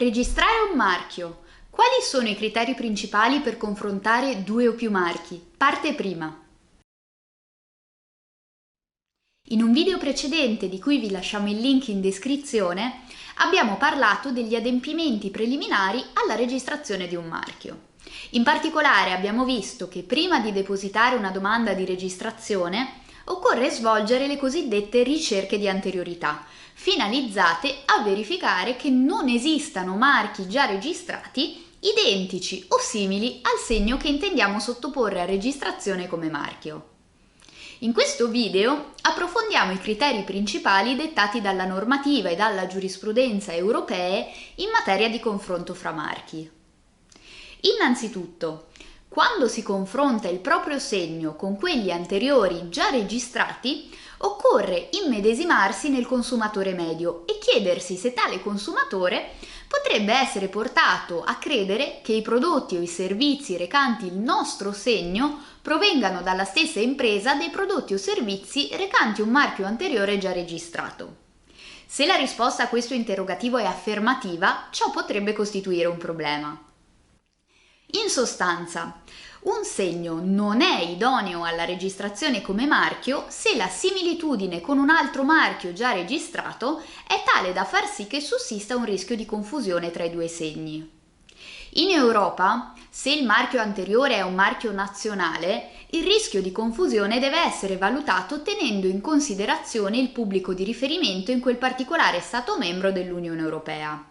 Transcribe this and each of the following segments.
Registrare un marchio. Quali sono i criteri principali per confrontare due o più marchi? Parte prima. In un video precedente, di cui vi lasciamo il link in descrizione, abbiamo parlato degli adempimenti preliminari alla registrazione di un marchio. In particolare abbiamo visto che prima di depositare una domanda di registrazione occorre svolgere le cosiddette ricerche di anteriorità, finalizzate a verificare che non esistano marchi già registrati identici o simili al segno che intendiamo sottoporre a registrazione come marchio. In questo video approfondiamo i criteri principali dettati dalla normativa e dalla giurisprudenza europee in materia di confronto fra marchi. Innanzitutto, quando si confronta il proprio segno con quelli anteriori già registrati, occorre immedesimarsi nel consumatore medio e chiedersi se tale consumatore potrebbe essere portato a credere che i prodotti o i servizi recanti il nostro segno provengano dalla stessa impresa dei prodotti o servizi recanti un marchio anteriore già registrato. Se la risposta a questo interrogativo è affermativa, ciò potrebbe costituire un problema. In sostanza, un segno non è idoneo alla registrazione come marchio se la similitudine con un altro marchio già registrato è tale da far sì che sussista un rischio di confusione tra i due segni. In Europa, se il marchio anteriore è un marchio nazionale, il rischio di confusione deve essere valutato tenendo in considerazione il pubblico di riferimento in quel particolare Stato membro dell'Unione Europea.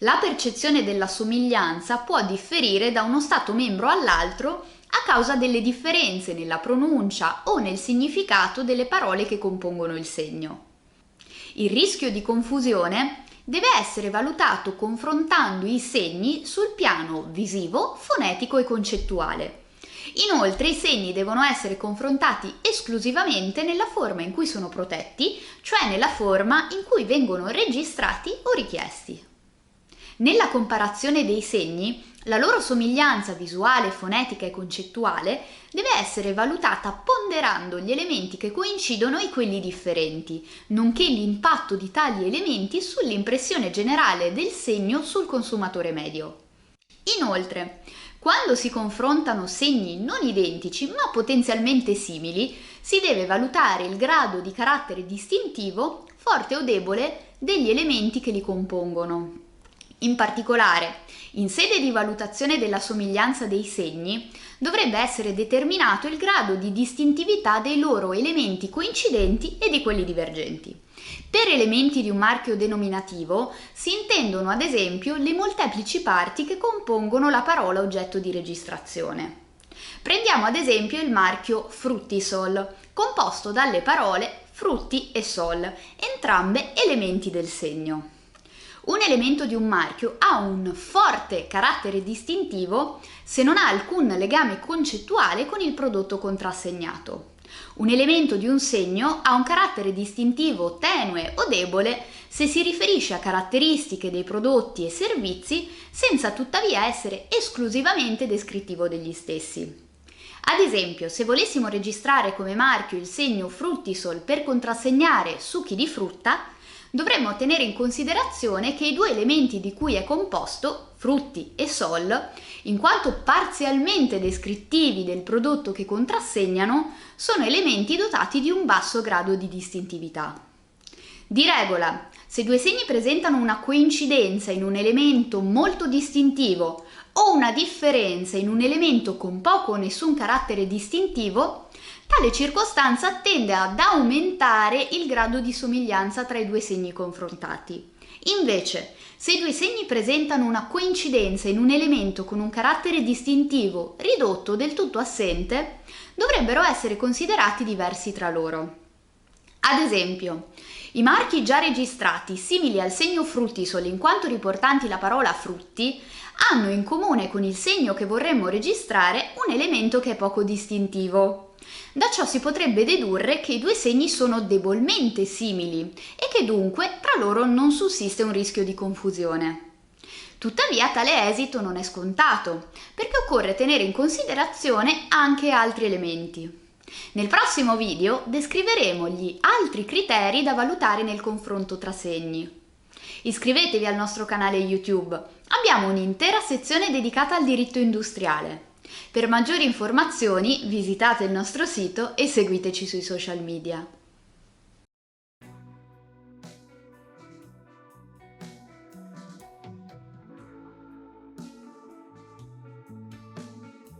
La percezione della somiglianza può differire da uno Stato membro all'altro a causa delle differenze nella pronuncia o nel significato delle parole che compongono il segno. Il rischio di confusione deve essere valutato confrontando i segni sul piano visivo, fonetico e concettuale. Inoltre i segni devono essere confrontati esclusivamente nella forma in cui sono protetti, cioè nella forma in cui vengono registrati o richiesti. Nella comparazione dei segni, la loro somiglianza visuale, fonetica e concettuale deve essere valutata ponderando gli elementi che coincidono e quelli differenti, nonché l'impatto di tali elementi sull'impressione generale del segno sul consumatore medio. Inoltre, quando si confrontano segni non identici ma potenzialmente simili, si deve valutare il grado di carattere distintivo, forte o debole, degli elementi che li compongono. In particolare, in sede di valutazione della somiglianza dei segni, dovrebbe essere determinato il grado di distintività dei loro elementi coincidenti e di quelli divergenti. Per elementi di un marchio denominativo si intendono ad esempio le molteplici parti che compongono la parola oggetto di registrazione. Prendiamo ad esempio il marchio Fruttisol, composto dalle parole frutti e sol, entrambe elementi del segno. Un elemento di un marchio ha un forte carattere distintivo se non ha alcun legame concettuale con il prodotto contrassegnato. Un elemento di un segno ha un carattere distintivo tenue o debole se si riferisce a caratteristiche dei prodotti e servizi senza tuttavia essere esclusivamente descrittivo degli stessi. Ad esempio, se volessimo registrare come marchio il segno Fruttisol per contrassegnare succhi di frutta, dovremmo tenere in considerazione che i due elementi di cui è composto, frutti e sol, in quanto parzialmente descrittivi del prodotto che contrassegnano, sono elementi dotati di un basso grado di distintività. Di regola, se due segni presentano una coincidenza in un elemento molto distintivo o una differenza in un elemento con poco o nessun carattere distintivo, tale circostanza tende ad aumentare il grado di somiglianza tra i due segni confrontati. Invece, se i due segni presentano una coincidenza in un elemento con un carattere distintivo ridotto o del tutto assente, dovrebbero essere considerati diversi tra loro. Ad esempio, i marchi già registrati simili al segno Fruttisol in quanto riportanti la parola frutti hanno in comune con il segno che vorremmo registrare un elemento che è poco distintivo. Da ciò si potrebbe dedurre che i due segni sono debolmente simili e che dunque tra loro non sussiste un rischio di confusione. Tuttavia tale esito non è scontato, perché occorre tenere in considerazione anche altri elementi. Nel prossimo video descriveremo gli altri criteri da valutare nel confronto tra segni. Iscrivetevi al nostro canale YouTube. Abbiamo un'intera sezione dedicata al diritto industriale. Per maggiori informazioni visitate il nostro sito e seguiteci sui social media.